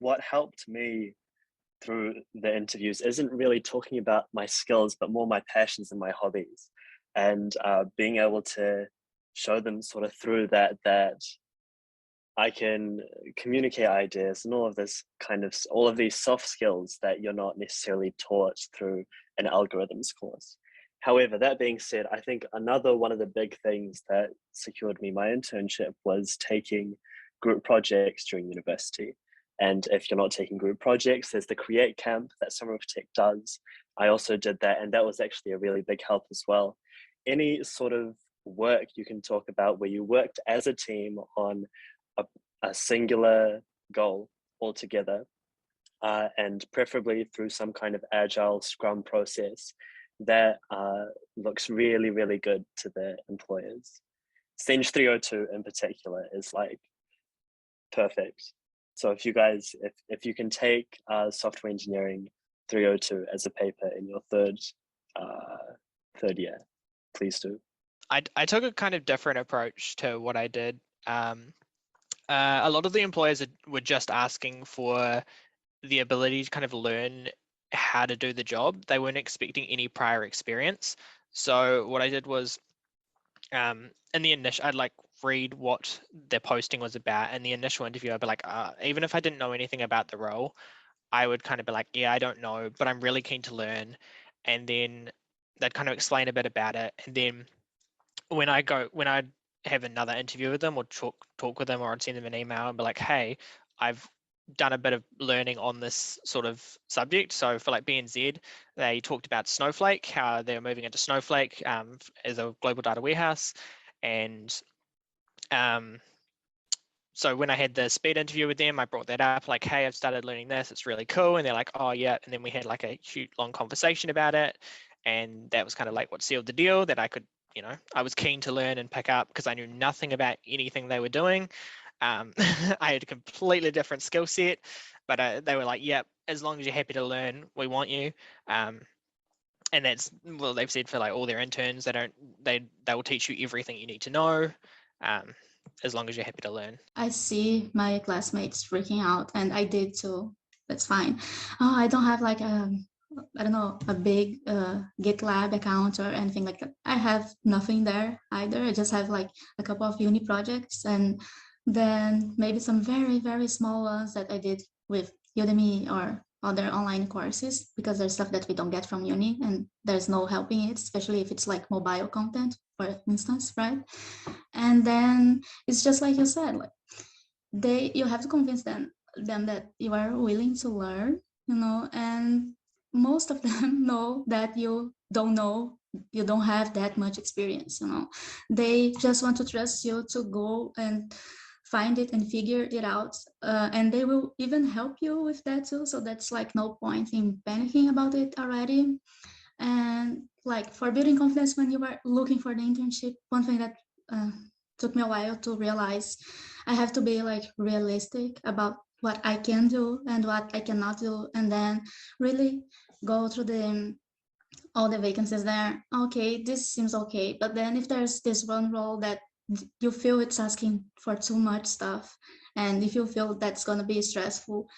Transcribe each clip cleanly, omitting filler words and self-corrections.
what helped me through the interviews isn't really talking about my skills, but more my passions and my hobbies, and being able to show them sort of through that I can communicate ideas and all of these soft skills that you're not necessarily taught through an algorithms course. However, that being said, I think another one of the big things that secured me my internship was taking group projects during university. And if you're not taking group projects, there's the Create Camp that Summer of Tech does. I also did that, and that was actually a really big help as well. Any sort of work you can talk about where you worked as a team on a singular goal altogether, and preferably through some kind of agile scrum process that looks really, really good to the employers. Cenge 302 in particular is like perfect. So if you guys, if you can take software engineering 302 as a paper in your third year, please do. I took a kind of different approach to what I did. A lot of the employers were just asking for the ability to kind of learn how to do the job. They weren't expecting any prior experience. So what I did was, in the initial, I'd like read what their posting was about. In the initial interview, I'd be like, even if I didn't know anything about the role, I would kind of be like, yeah, I don't know, but I'm really keen to learn. And then they'd kind of explain a bit about it. And then when I have another interview with them or talk with them, or I'd send them an email and be like, hey, I've done a bit of learning on this sort of subject. So for like BNZ, they talked about Snowflake, how they're moving into Snowflake as a global data warehouse. And so when I had the speed interview with them, I brought that up, like, hey, I've started learning this, it's really cool. And they're like, oh yeah. And then we had like a huge long conversation about it. And that was kind of like what sealed the deal, that I could, I was keen to learn and pick up because I knew nothing about anything they were doing. I had a completely different skill set, but they were like, yep, as long as you're happy to learn, we want you. And that's, well, they've said for like all their interns, they will teach you everything you need to know, as long as you're happy to learn. I see my classmates freaking out, and I did too. That's fine. Oh, I don't have like I don't know, a big GitLab account or anything like that. I have nothing there either. I just have like a couple of uni projects, and then maybe some very, very small ones that I did with Udemy or other online courses, because there's stuff that we don't get from uni and there's no helping it, especially if it's like mobile content, for instance, right? And then it's just like you said, like you have to convince them that you are willing to learn, and most of them know that you don't know, you don't have that much experience, they just want to trust you to go and find it and figure it out, and they will even help you with that too. So that's like no point in panicking about it already. And like for building confidence when you are looking for the internship, one thing that took me a while to realize, I have to be like realistic about what I can do and what I cannot do, and then really go through all the vacancies there. Okay, this seems okay, but then if there's this one role that you feel it's asking for too much stuff, and if you feel that's going to be stressful,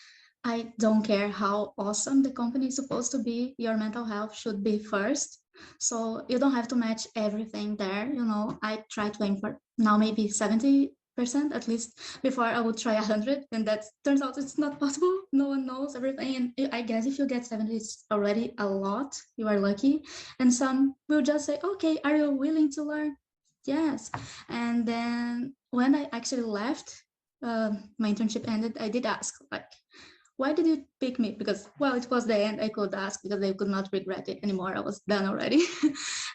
I don't care how awesome the company is supposed to be, your mental health should be first. So you don't have to match everything there. I try to aim for now maybe 70% at least. Before I would try 100, and that turns out it's not possible. No one knows everything, and I guess if you get 70, it's already a lot. You are lucky. And some will just say, okay, are you willing to learn? Yes. And then when I actually left, my internship ended, I did ask, like, why did you pick me? Because, well, it was the end. I could ask because I could not regret it anymore. I was done already.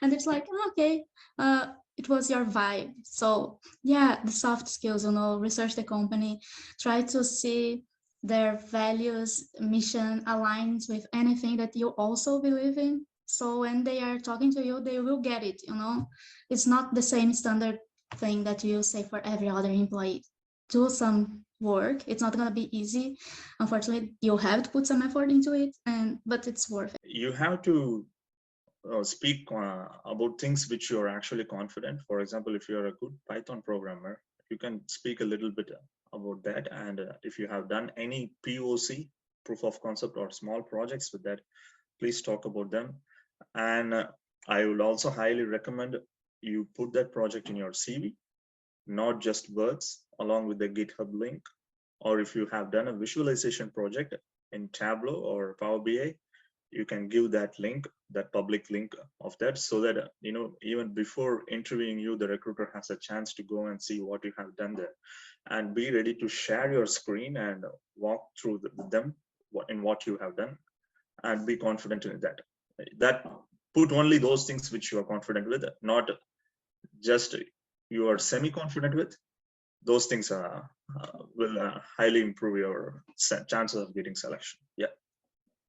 And it's like, okay, it was your vibe. So yeah, the soft skills, research the company, try to see their values, mission aligns with anything that you also believe in. So when they are talking to you, they will get it, It's not the same standard thing that you say for every other employee. Do some work. It's not going to be easy. Unfortunately, you have to put some effort into it, but it's worth it. You have to speak about things which you're actually confident. For example, if you're a good Python programmer, you can speak a little bit about that. And if you have done any POC, proof of concept, or small projects with that, please talk about them. And I would also highly recommend you put that project in your CV, not just words, along with the GitHub link. Or if you have done a visualization project in Tableau or Power BI, you can give that link, that public link of that, so that even before interviewing you, the recruiter has a chance to go and see what you have done there, and be ready to share your screen and walk through with them in what you have done, and be confident in that put only those things which you are confident with, not just you are semi-confident with. Those things will highly improve your chances of getting selection. Yeah.